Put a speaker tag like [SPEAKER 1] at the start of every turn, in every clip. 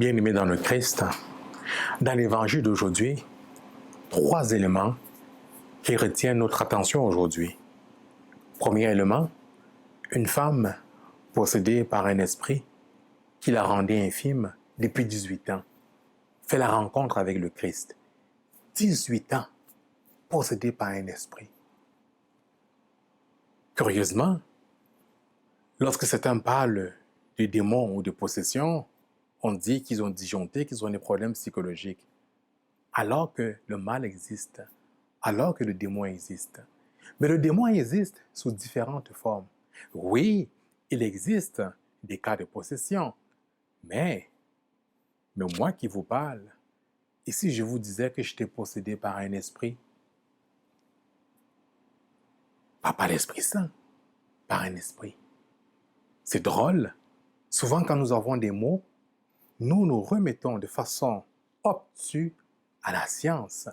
[SPEAKER 1] Bien-aimés dans le Christ, dans l'évangile d'aujourd'hui, 3 éléments qui retiennent notre attention aujourd'hui. Premier élément, une femme possédée par un esprit qui la rendait infime depuis 18 ans, fait la rencontre avec le Christ. 18 ans possédée par un esprit. Curieusement, lorsque certains parlent de démons ou de possession, on dit qu'ils ont disjoncté, qu'ils ont des problèmes psychologiques. Alors que le mal existe, alors que le démon existe. Mais le démon existe sous différentes formes. Oui, il existe des cas de possession, mais moi qui vous parle, et si je vous disais que j'étais possédé par un esprit, pas par l'Esprit Saint, par un esprit. C'est drôle. Souvent, quand nous avons des mots, nous nous remettons de façon obtuse à la science.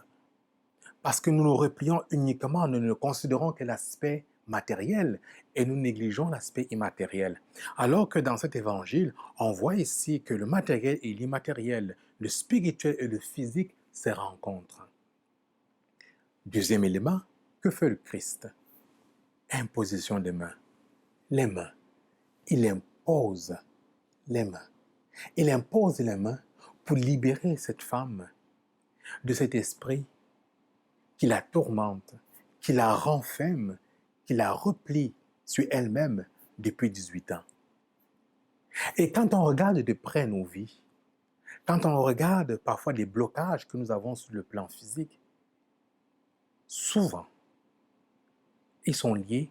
[SPEAKER 1] Parce que nous nous replions uniquement, nous ne considérons que l'aspect matériel et nous négligeons l'aspect immatériel. Alors que dans cet évangile, on voit ici que le matériel et l'immatériel, le spirituel et le physique se rencontrent. Deuxième élément, que fait le Christ? Imposition des mains. Les mains. Il impose les mains. Il impose les mains pour libérer cette femme de cet esprit qui la tourmente, qui la renferme, qui la replie sur elle-même depuis 18 ans. Et quand on regarde de près nos vies, quand on regarde parfois les blocages que nous avons sur le plan physique, souvent, ils sont liés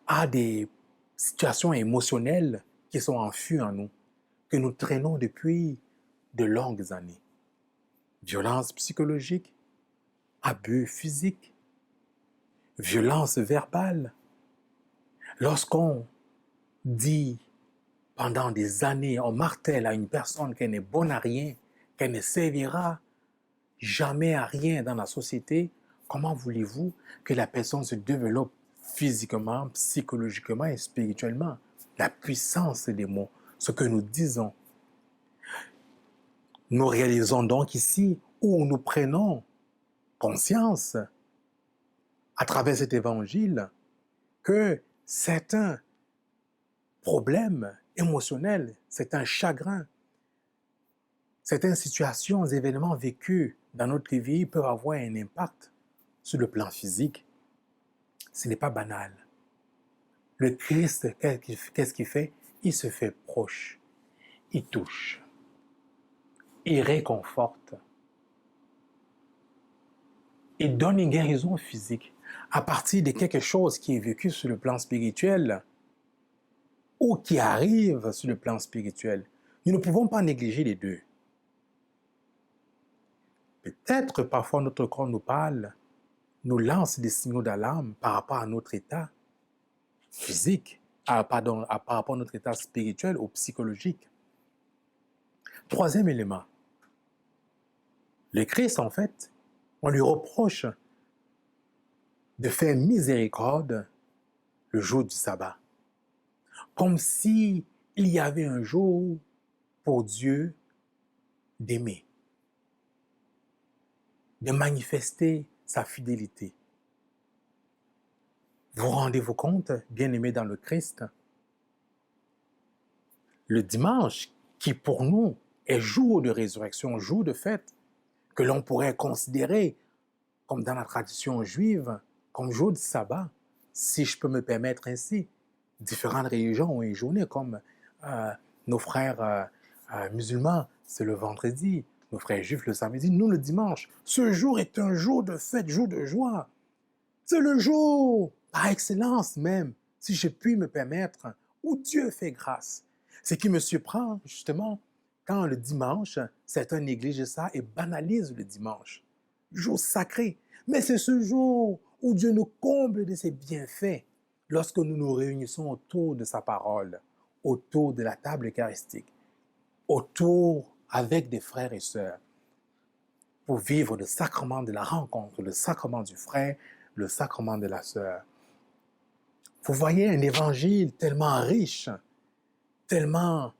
[SPEAKER 1] à des situations émotionnelles qui sont enfuies en nous, que nous traînons depuis de longues années. Violence psychologique, abus physique, violence verbale. Lorsqu'on dit pendant des années, on martèle à une personne qu'elle n'est bonne à rien, qu'elle ne servira jamais à rien dans la société, comment voulez-vous que la personne se développe physiquement, psychologiquement et spirituellement? La puissance des mots, ce que nous disons. Nous réalisons donc ici où nous prenons conscience à travers cet évangile que certains problèmes émotionnels, certains chagrins, certaines situations, événements vécus dans notre vie peuvent avoir un impact sur le plan physique. Ce n'est pas banal. Le Christ, qu'est-ce qu'il fait? Il se fait proche, il touche, il réconforte, il donne une guérison physique à partir de quelque chose qui est vécu sur le plan spirituel ou qui arrive sur le plan spirituel. Nous ne pouvons pas négliger les deux. Peut-être parfois notre corps nous parle, nous lance des signaux d'alarme par rapport à notre état physique, par rapport à notre état spirituel ou psychologique. Troisième élément, le Christ, en fait, on lui reproche de faire miséricorde le jour du sabbat. Comme si il y avait un jour pour Dieu d'aimer, de manifester sa fidélité. Vous rendez-vous compte, bien-aimés dans le Christ, le dimanche, qui pour nous est jour de résurrection, jour de fête, que l'on pourrait considérer, comme dans la tradition juive, comme jour du sabbat, si je peux me permettre ainsi. Différentes religions ont une journée, comme nos frères musulmans, c'est le vendredi, nos frères juifs le samedi, nous le dimanche. Ce jour est un jour de fête, jour de joie. C'est le jour, par excellence même, si je puis me permettre, où Dieu fait grâce. Ce qui me surprend, justement, quand le dimanche, certains négligent ça et banalisent le dimanche. Jour sacré. Mais c'est ce jour où Dieu nous comble de ses bienfaits lorsque nous nous réunissons autour de sa parole, autour de la table eucharistique, autour avec des frères et sœurs, pour vivre le sacrement de la rencontre, le sacrement du frère, le sacrement de la sœur. Vous voyez un évangile tellement riche, tellement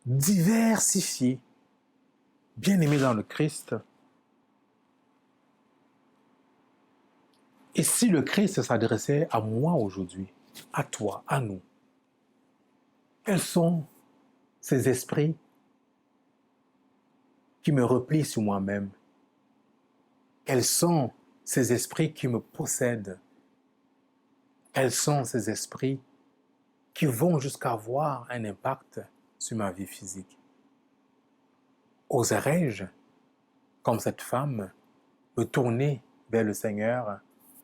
[SPEAKER 1] diversifié. Bien-aimé dans le Christ, et si le Christ s'adressait à moi aujourd'hui, à toi, à nous, quels sont ces esprits qui me replient sur moi-même? Quels sont ces esprits qui me possèdent? Quels sont ces esprits qui vont jusqu'à avoir un impact sur ma vie physique? Oserais-je, comme cette femme, me tourner vers le Seigneur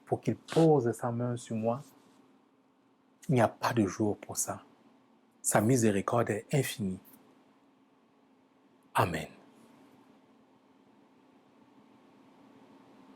[SPEAKER 1] pour qu'il pose sa main sur moi? Il n'y a pas de jour pour ça. Sa miséricorde est infinie. Amen.